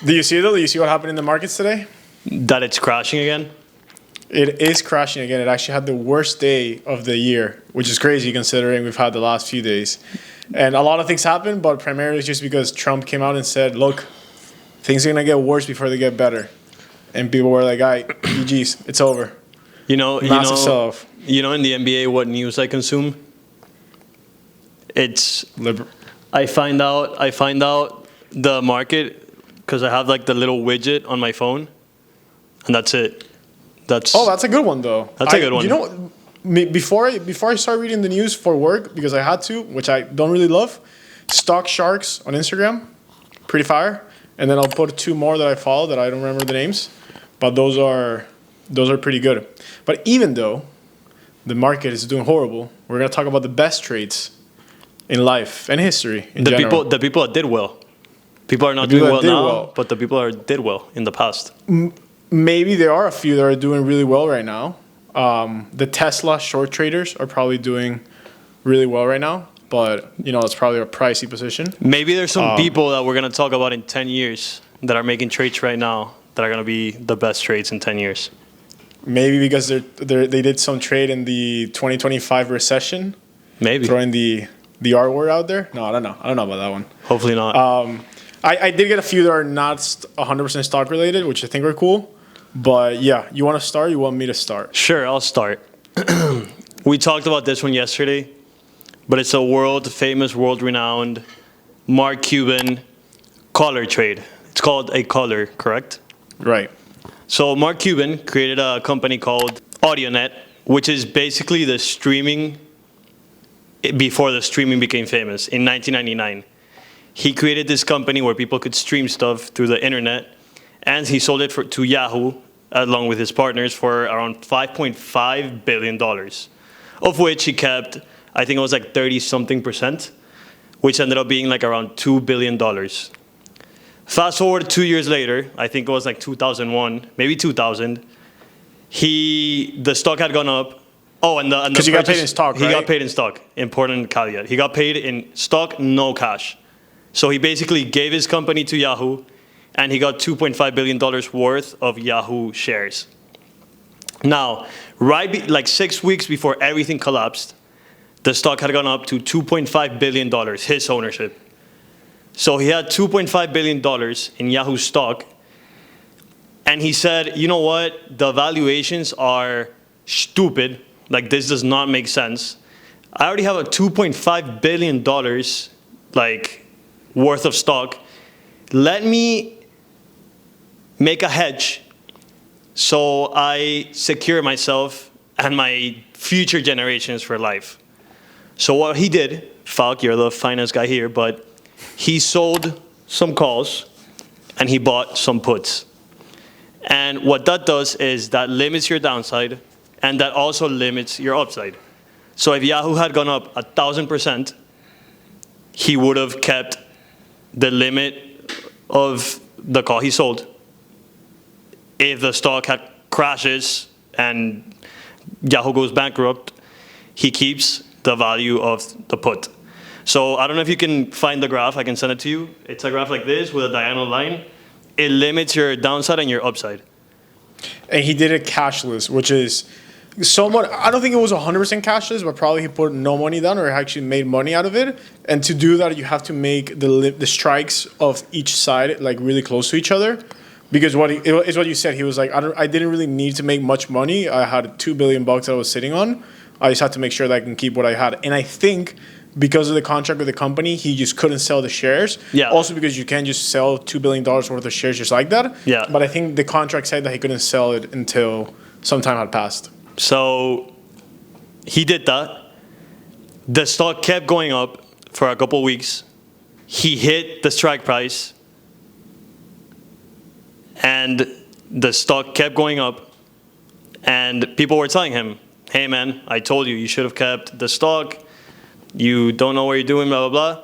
Do you see it though? Do you see what happened in the markets today? That it's crashing again? It is crashing again. It actually had the worst day of the year, which is crazy considering we've had the last few days. And a lot of things happened, but primarily it's just because Trump came out and said, look, things are going to get worse before they get better. And people were like, all right, GG's, it's over. Massive sell-off. In the NBA, what news I consume? It's I find out the market because I have like the little widget on my phone, and that's it. That's a good one though. That's a good one. You know, before I start reading the news for work because I had to, which I don't really love, Stock Sharks on Instagram, pretty fire. And then I'll put 2 more that I follow that I don't remember the names, but those are pretty good. But even though the market is doing horrible, we're gonna talk about the best trades in life and history in general. The people that did well. People are not doing well now, but the people that did well in the past. Maybe there are a few that are doing really well right now. The Tesla short traders are probably doing really well right now, but it's probably a pricey position. Maybe there's some people that we're going to talk about in 10 years that are making trades right now that are going to be the best trades in 10 years. Maybe because they did some trade in the 2025 recession. Maybe. Throwing the R word out there. No, I don't know. I don't know about that one. Hopefully not. I did get a few that are not 100% stock related, which I think are cool. But yeah, you want to start? You want me to start? Sure, I'll start. We talked about this one yesterday, but it's a world-famous, world-renowned Mark Cuban color trade. It's called a color, correct? Right. So Mark Cuban created a company called AudioNet, which is basically the streaming before the streaming became famous in 1999. He created this company where people could stream stuff through the internet, and he sold it to Yahoo, along with his partners, for around $5.5 billion, of which he kept, I think it was like 30-something%, which ended up being like around $2 billion. Fast forward 2 years later, I think it was like 2001, maybe 2000, the stock had gone up. Oh, and because he got paid in stock, right? He got paid in stock. Important caveat. He got paid in stock, no cash. So he basically gave his company to Yahoo, and he got $2.5 billion worth of Yahoo shares. Now, like 6 weeks before everything collapsed, the stock had gone up to $2.5 billion, his ownership. So he had $2.5 billion in Yahoo stock, and he said, you know what, the valuations are stupid, like this does not make sense. I already have a $2.5 billion like worth of stock. Let me make a hedge so I secure myself and my future generations for life. So what he did, Falc, you're the finance guy here, but he sold some calls and he bought some puts. And what that does is that limits your downside and that also limits your upside. So if Yahoo had gone up 1,000%, he would have kept the limit of the call he sold. If the stock crashes and Yahoo goes bankrupt, he keeps the value of the put. So I don't know if you can find the graph. I can send it to you. It's a graph like this with a diagonal line. It limits your downside and your upside. And he did it cashless, which is somewhat, I don't think it was 100% cashless, but probably he put no money down or actually made money out of it. And to do that, you have to make the strikes of each side like really close to each other. Because what you said, he was like, I didn't really need to make much money. I had $2 billion that I was sitting on. I just had to make sure that I can keep what I had. And I think because of the contract with the company, he just couldn't sell the shares. Yeah. Also because you can't just sell $2 billion worth of shares just like that. Yeah. But I think the contract said that he couldn't sell it until some time had passed. So he did that. The stock kept going up for a couple of weeks. He hit the strike price. And the stock kept going up. And people were telling him, hey, man, I told you, you should have kept the stock. You don't know what you're doing, blah, blah, blah.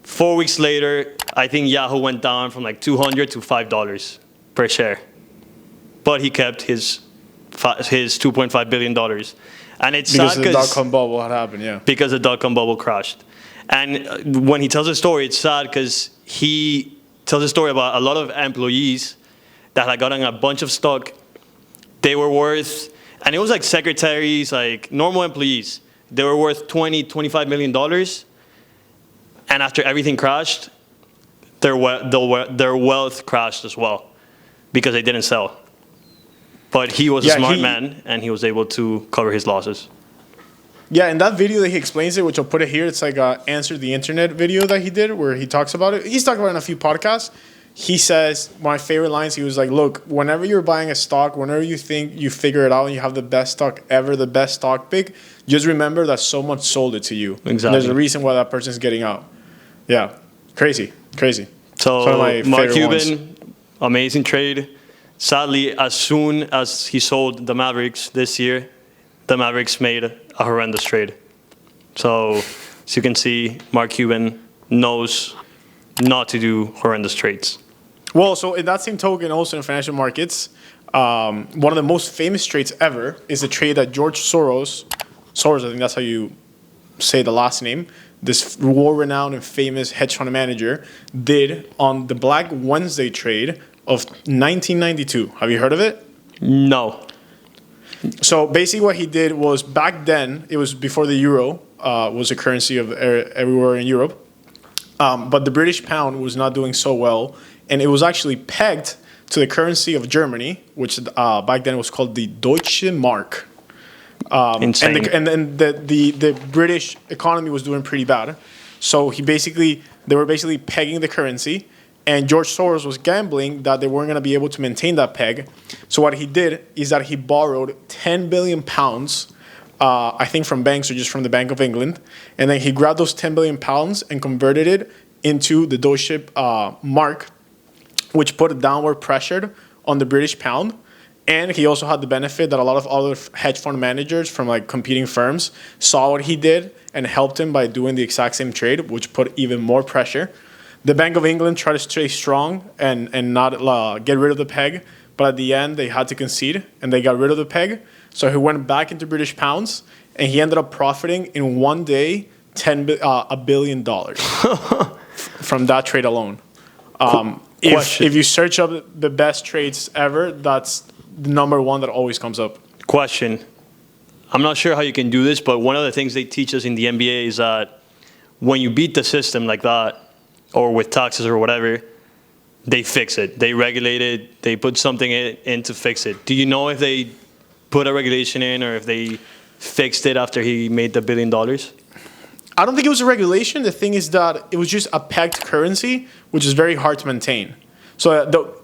4 weeks later, I think Yahoo went down from like $200 to $5 per share. But he kept his $2.5 billion. And it's because sad the dot-com bubble had happened, yeah. Because the dot-com bubble crashed. And when he tells his story, it's sad because he tells a story about a lot of employees that had gotten a bunch of stock. They were worth, and it was like secretaries, like normal employees. They were worth $25 million. And after everything crashed, their wealth crashed as well because they didn't sell. But he was a smart man, and he was able to cover his losses. Yeah, in that video that he explains it, which I'll put it here, it's like a Answer the Internet video that he did where he talks about it. He's talked about it in a few podcasts. He says, my favorite lines, he was like, look, whenever you're buying a stock, whenever you think you figure it out and you have the best stock ever, the best stock pick, just remember that someone sold it to you. Exactly. And there's a reason why that person's getting out. Yeah, crazy. So Mark Cuban, amazing trade. Sadly, as soon as he sold the Mavericks this year, the Mavericks made a horrendous trade. So, as you can see, Mark Cuban knows not to do horrendous trades. Well, so in that same token, also in financial markets, one of the most famous trades ever is the trade that George Soros, I think that's how you say the last name, this world-renowned and famous hedge fund manager, did on the Black Wednesday trade of 1992. Have you heard of it? No. So basically what he did was, back then, it was before the euro was a currency of everywhere in Europe, but the British pound was not doing so well, and it was actually pegged to the currency of Germany, which back then was called the Deutsche Mark. Insane. And then the British economy was doing pretty bad. So they were basically pegging the currency, and George Soros was gambling that they weren't going to be able to maintain that peg. So what he did is that he borrowed 10 billion pounds, I think from banks or just from the Bank of England, and then he grabbed those 10 billion pounds and converted it into the Deutsche Mark, which put a downward pressure on the British pound. And he also had the benefit that a lot of other hedge fund managers from like competing firms saw what he did and helped him by doing the exact same trade, which put even more pressure. The Bank of England tried to stay strong and not get rid of the peg, but at the end they had to concede and they got rid of the peg. So he went back into British pounds and he ended up profiting in one day $1 billion from that trade alone. If you search up the best trades ever, that's the number one that always comes up. Question. I'm not sure how you can do this, but one of the things they teach us in the MBA is that when you beat the system like that, or with taxes or whatever, they fix it. They regulate it. They put something in to fix it. Do you know if they put a regulation in or if they fixed it after he made the $1 billion? I don't think it was a regulation. The thing is that it was just a pegged currency, which is very hard to maintain. So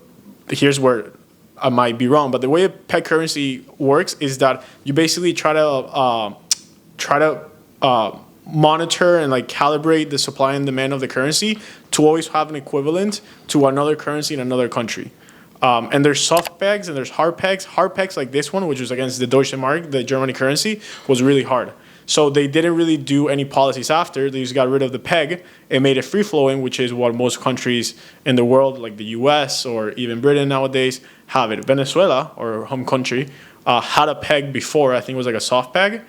here's where I might be wrong, but the way a peg currency works is that you basically try to monitor and like calibrate the supply and demand of the currency to always have an equivalent to another currency in another country. And there's soft pegs and there's hard pegs. Hard pegs like this one, which was against the Deutsche Mark, the German currency, was really hard. So they didn't really do any policies after. They just got rid of the peg and made it free-flowing, which is what most countries in the world, like the US or even Britain nowadays, have it. Venezuela, or home country, had a peg before. I think it was like a soft peg.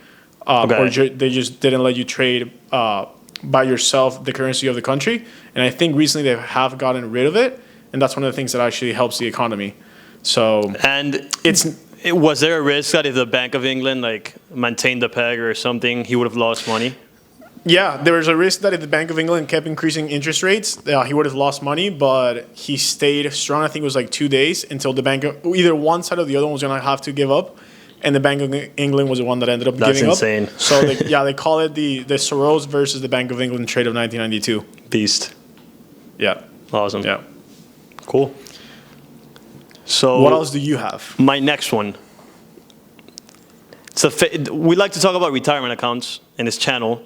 Or they just didn't let you trade by yourself the currency of the country. And I think recently they have gotten rid of it. And that's one of the things that actually helps the economy. So was there a risk that if the Bank of England like maintained the peg or something, he would have lost money? Yeah, there was a risk that if the Bank of England kept increasing interest rates, he would have lost money, but he stayed strong. I think it was like 2 days until the either one side or the other one was going to have to give up, and the Bank of England was the one that ended up giving up. That's insane. So, they call it the Soros versus the Bank of England trade of 1992. Beast. Yeah. Awesome. Yeah. Cool. So what else do you have? My next one. We like to talk about retirement accounts in this channel.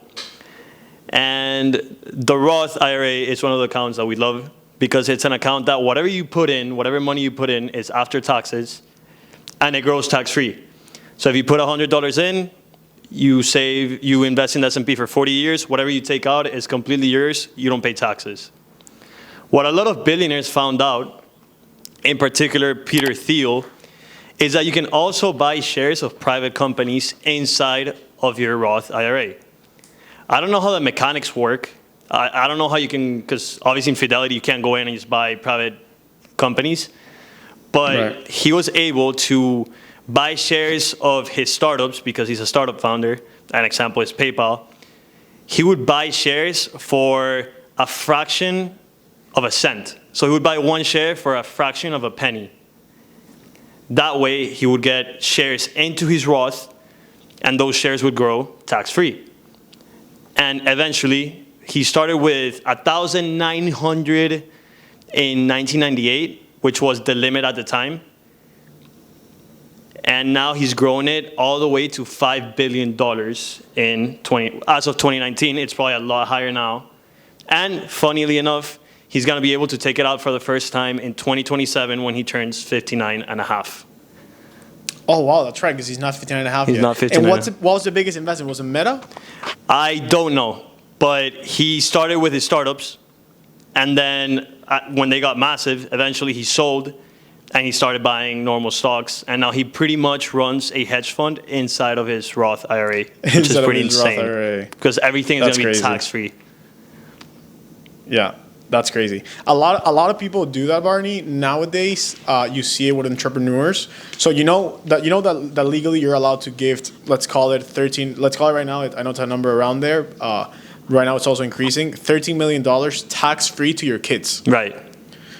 And the Roth IRA is one of the accounts that we love because it's an account that whatever you put in, whatever money you put in is after taxes and it grows tax-free. So if you put $100 in, you invest in the S&P for 40 years, whatever you take out is completely yours, you don't pay taxes. What a lot of billionaires found out, in particular Peter Thiel, is that you can also buy shares of private companies inside of your Roth IRA. I don't know how the mechanics work, I don't know how you can, because obviously in Fidelity you can't go in and just buy private companies, but Right. he was able to buy shares of his startups because he's a startup founder. An example is PayPal. He would buy shares for a fraction of a cent. So he would buy one share for a fraction of a penny. That way he would get shares into his Roth, and those shares would grow tax-free. And eventually, he started with 1,900 in 1998, which was the limit at the time. And now he's grown it all the way to $5 billion as of 2019. It's probably a lot higher now. And funnily enough, he's going to be able to take it out for the first time in 2027 when he turns 59 and a half. Oh, wow, that's right, because he's not 59 and a half He's yet. not 59 And and a what was the biggest investment? Was it Meta? I don't know, but he started with his startups, and then when they got massive, eventually he sold, and he started buying normal stocks, and now he pretty much runs a hedge fund inside of his Roth IRA, which is Instead of pretty his Roth insane. IRA. Because everything is going That's to be crazy. tax-free. Yeah, that's crazy. A lot of people do that, Barney. Nowadays, you see it with entrepreneurs. So you know that legally you're allowed to gift. Let's call it 13. Let's call it right now. I know it's a number around there. Right now, it's also increasing. $13 million tax free to your kids. Right.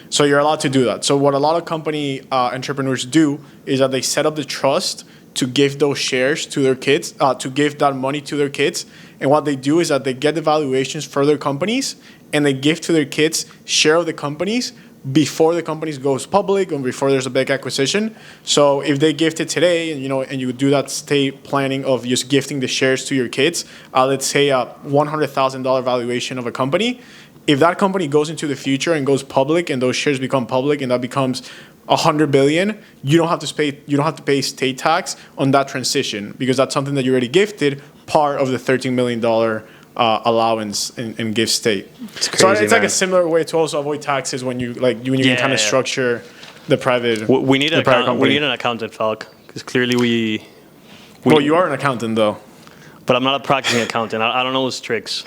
So you're allowed to do that. So what a lot of company entrepreneurs do is that they set up the trust to give those shares to their kids, to give that money to their kids. And what they do is that they get the valuations for their companies, and they give to their kids share of the companies before the companies goes public and before there's a big acquisition. So if they gift it today, and you do that estate planning of just gifting the shares to your kids, let's say a $100,000 valuation of a company. If that company goes into the future and goes public, and those shares become public, and that becomes $100 billion, you don't have to pay state tax on that transition, because that's something that you already gifted, part of the $13 million allowance in gift state. It's crazy, so it's like man. a similar way to also avoid taxes when you can kind of structure the private. We need the private we company. need an accountant, Falc, because clearly we. Well, you are an accountant though. But I'm not a practicing accountant. I don't know those tricks.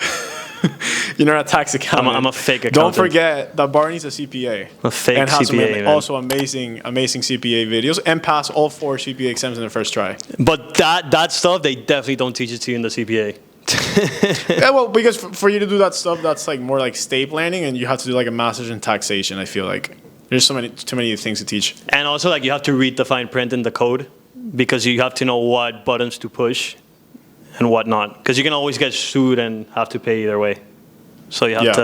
You're not a tax accountant. I'm a fake accountant. Don't forget that Barney's a CPA. A fake and has CPA, man. also amazing CPA videos, and passed all 4 CPA exams in the first try. But that stuff, they definitely don't teach it to you in the CPA. Yeah, well, because for you to do that stuff, that's like more like estate planning, and you have to do like a master's in taxation. I feel like there's too many things to teach. And also, like, you have to read the fine print in the code, because you have to know what buttons to push and what not. Because you can always get sued and have to pay either way. So you have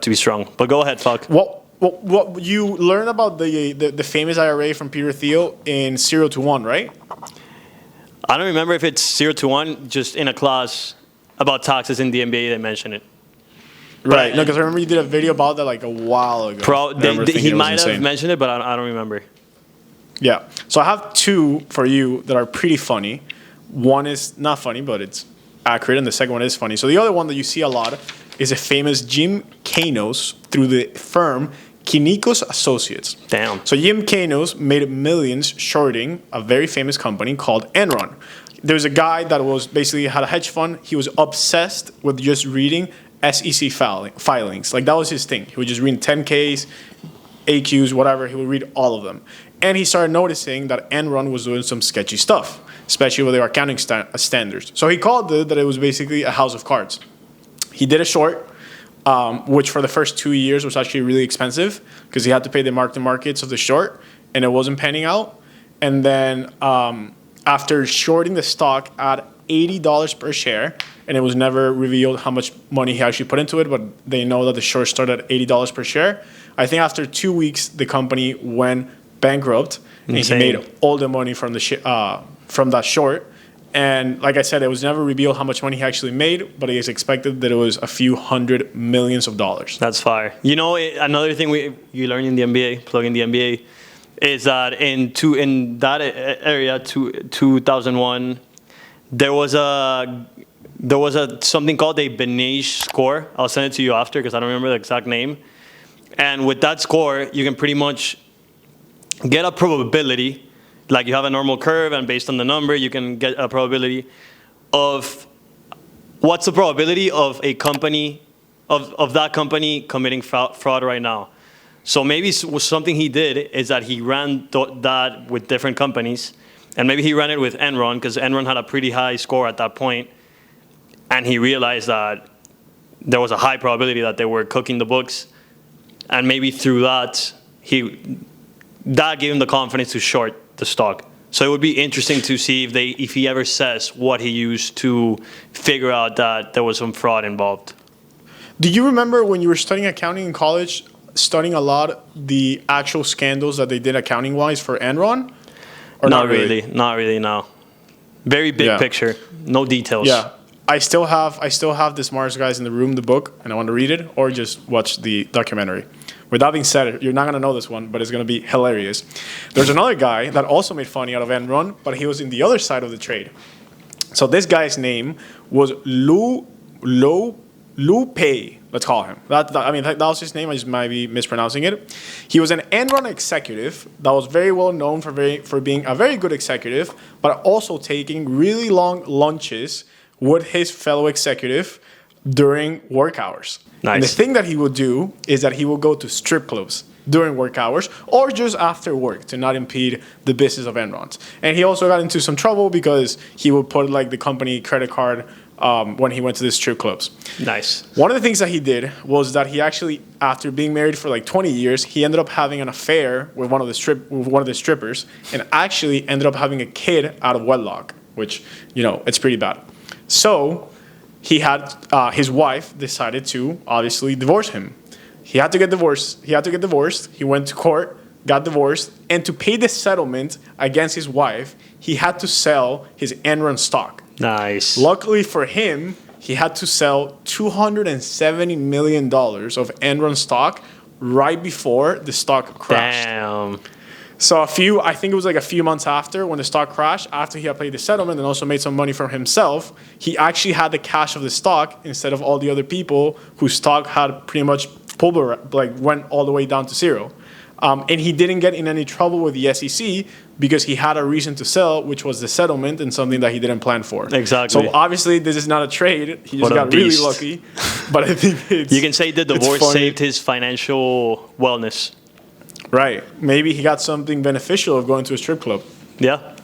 to be strong. But go ahead, Falc. What you learn about the famous IRA from Peter Thiel in 0 to 1, right? I don't remember if it's 0 to 1, just in a class about taxes in the MBA they mentioned it. Right. No, because I remember you did a video about that like a while ago. He might have mentioned it, but I don't remember. Yeah. So I have 2 for you that are pretty funny. One is not funny, but it's accurate, and the second one is funny. So the other one that you see a lot is a famous Jim Kano's through the firm Kinikos Associates. Damn. So Jim Kano's made millions shorting a very famous company called Enron. There's a guy that was basically had a hedge fund. He was obsessed with just reading SEC filings. Like, that was his thing. He would just read 10Ks, AQs, whatever. He would read all of them. And he started noticing that Enron was doing some sketchy stuff, especially with their accounting standards. So he called it that it was basically a house of cards. He did a short, which for the first 2 years was actually really expensive, because he had to pay the mark-to-markets of the short, and it wasn't panning out. And then after shorting the stock at $80 per share, and it was never revealed how much money he actually put into it, but they know that the short started at $80 per share. I think after 2 weeks, the company went bankrupt, and he made all the money from from that short. And like I said, it was never revealed how much money he actually made, but it is expected that it was a few $100 million. That's fire. You know, another thing you learn in the MBA, plug in the MBA, is that in that area, 2001, there was something called a Benage score. I'll send it to you after, because I don't remember the exact name. And with that score, you can pretty much get a probability. Like, you have a normal curve, and based on the number, you can get a probability of what's the probability of a company of that company committing fraud right now. So maybe something he did is that he ran that with different companies, and maybe he ran it with Enron because Enron had a pretty high score at that point, and he realized that there was a high probability that they were cooking the books, and maybe through that that gave him the confidence to short the stock. So it would be interesting to see if he ever says what he used to figure out that there was some fraud involved. Do you remember when you were studying accounting in college, studying a lot the actual scandals that they did accounting-wise for Enron? Or not really, no. Very big picture, no details. Yeah, I still have the smartest guys in the room, the book, and I want to read it or just watch the documentary. With that being said, you're not going to know this one, but it's going to be hilarious. There's another guy that also made money out of Enron, but he was in the other side of the trade. So this guy's name was Lu Pei, let's call him. That was his name. I just might be mispronouncing it. He was an Enron executive that was very well known for being a very good executive, but also taking really long lunches with his fellow executive during work hours. Nice. And the thing that he would do is that he would go to strip clubs during work hours or just after work to not impede the business of Enron. And he also got into some trouble because he would put like the company credit card when he went to the strip clubs. Nice. One of the things that he did was that he actually, after being married for like 20 years, he ended up having an affair with one of the strippers, and actually ended up having a kid out of wedlock, which, it's pretty bad. So he had his wife decided to obviously divorce him. He had to get divorced. He went to court, got divorced, and to pay the settlement against his wife, he had to sell his Enron stock. Nice. Luckily for him, he had to sell $270 million of Enron stock right before the stock crashed. Damn. So I think it was like a few months after, when the stock crashed, after he had paid the settlement and also made some money for himself, he actually had the cash of the stock instead of all the other people whose stock had pretty much went all the way down to zero. And he didn't get in any trouble with the SEC because he had a reason to sell, which was the settlement and something that he didn't plan for. Exactly. So obviously this is not a trade. He just got really lucky. But I think you can say the divorce saved his financial wellness. Right. Maybe he got something beneficial of going to a strip club. Yeah.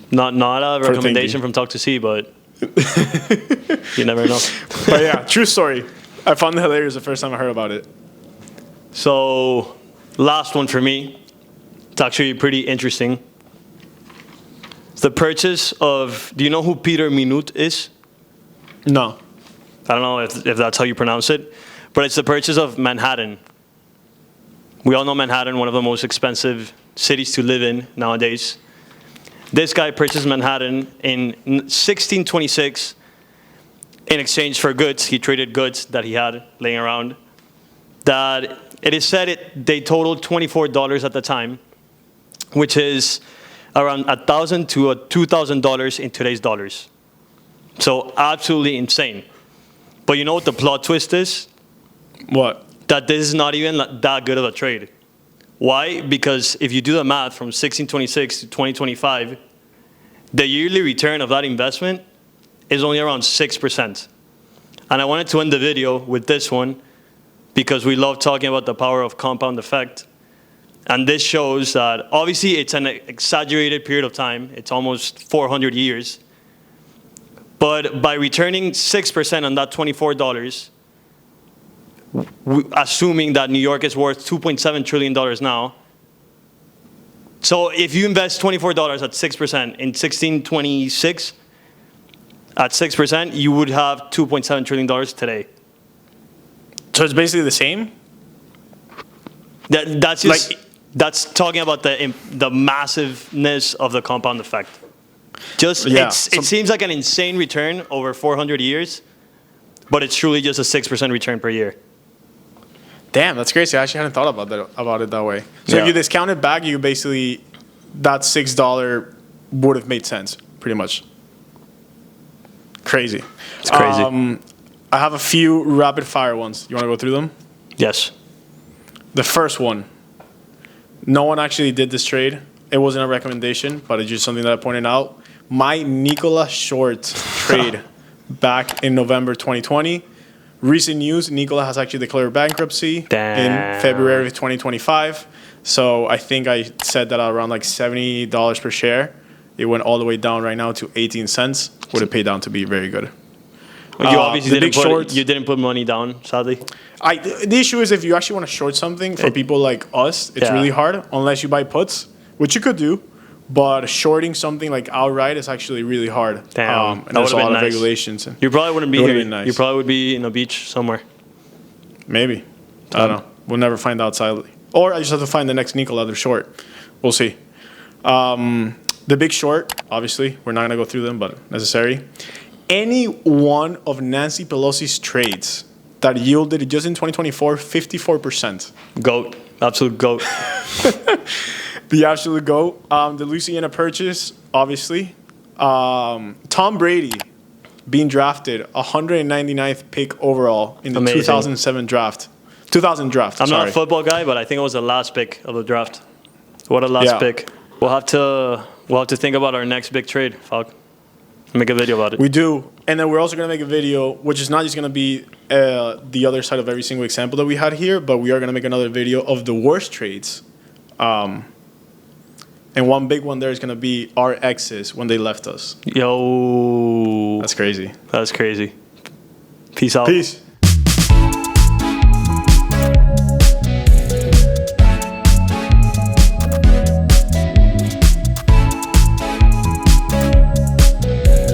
Not a recommendation from Talk to See, but you never know. But yeah, true story. I found it hilarious the first time I heard about it. So, last one for me. It's actually pretty interesting. It's the purchase of, do you know who Peter Minute is? No. I don't know if that's how you pronounce it, but it's the purchase of Manhattan. We all know Manhattan, one of the most expensive cities to live in nowadays. This guy purchased Manhattan in 1626 in exchange for goods. He traded goods that he had laying around. That it is said they totaled $24 at the time, which is around $1,000 to $2,000 in today's dollars. So absolutely insane. But you know what the plot twist is? What? That this is not even that good of a trade. Why? Because if you do the math from 1626 to 2025, the yearly return of that investment is only around 6%. And I wanted to end the video with this one because we love talking about the power of compound effect. And this shows that obviously it's an exaggerated period of time. It's almost 400 years. But by returning 6% on that $24, assuming that New York is worth $2.7 trillion now. So if you invest $24 at 6% in 1626, at 6%, you would have $2.7 trillion today. So it's basically the same? That's talking about the massiveness of the compound effect. It seems like an insane return over 400 years, but it's truly just a 6% return per year. Damn, that's crazy. I actually hadn't thought about it that way. So if you discount it back, you basically, that $6 would have made sense, pretty much. Crazy. It's crazy. I have a few rapid fire ones. You want to go through them? Yes. The first one. No one actually did this trade. It wasn't a recommendation, but it's just something that I pointed out. My Nikola Short trade back in November 2020. Recent news, Nikola has actually declared bankruptcy Damn. in February of 2025. So I think I said that around like $70 per share. It went all the way down right now to 18 cents. Would have paid down to be very good. You obviously the didn't put money down, sadly. The issue is if you actually want to short something for people like us, it's really hard unless you buy puts, which you could do. But shorting something like outright is actually really hard. Damn, and there's a lot of regulations. You probably wouldn't be It here. would've been nice. You probably would be in a beach somewhere. Maybe. I don't know. We'll never find out sadly. Or I just have to find the next Nikola to short. We'll see. The Big Short, obviously, we're not going to go through them, but necessary. Any one of Nancy Pelosi's trades that yielded just in 2024 54%. Goat, absolute goat. The absolute GOAT. The Louisiana Purchase, obviously. Tom Brady being drafted 199th pick overall in the Amazing. 2007 draft. 2000 draft. I'm not a football guy, but I think it was the last pick of the draft. What a last pick. We'll have to think about our next big trade, Falc. Make a video about it. We do. And then we're also going to make a video, which is not just going to be the other side of every single example that we had here, but we are going to make another video of the worst trades. And one big one there is going to be our exes when they left us. Yo. That's crazy. That's crazy. Peace out. Peace.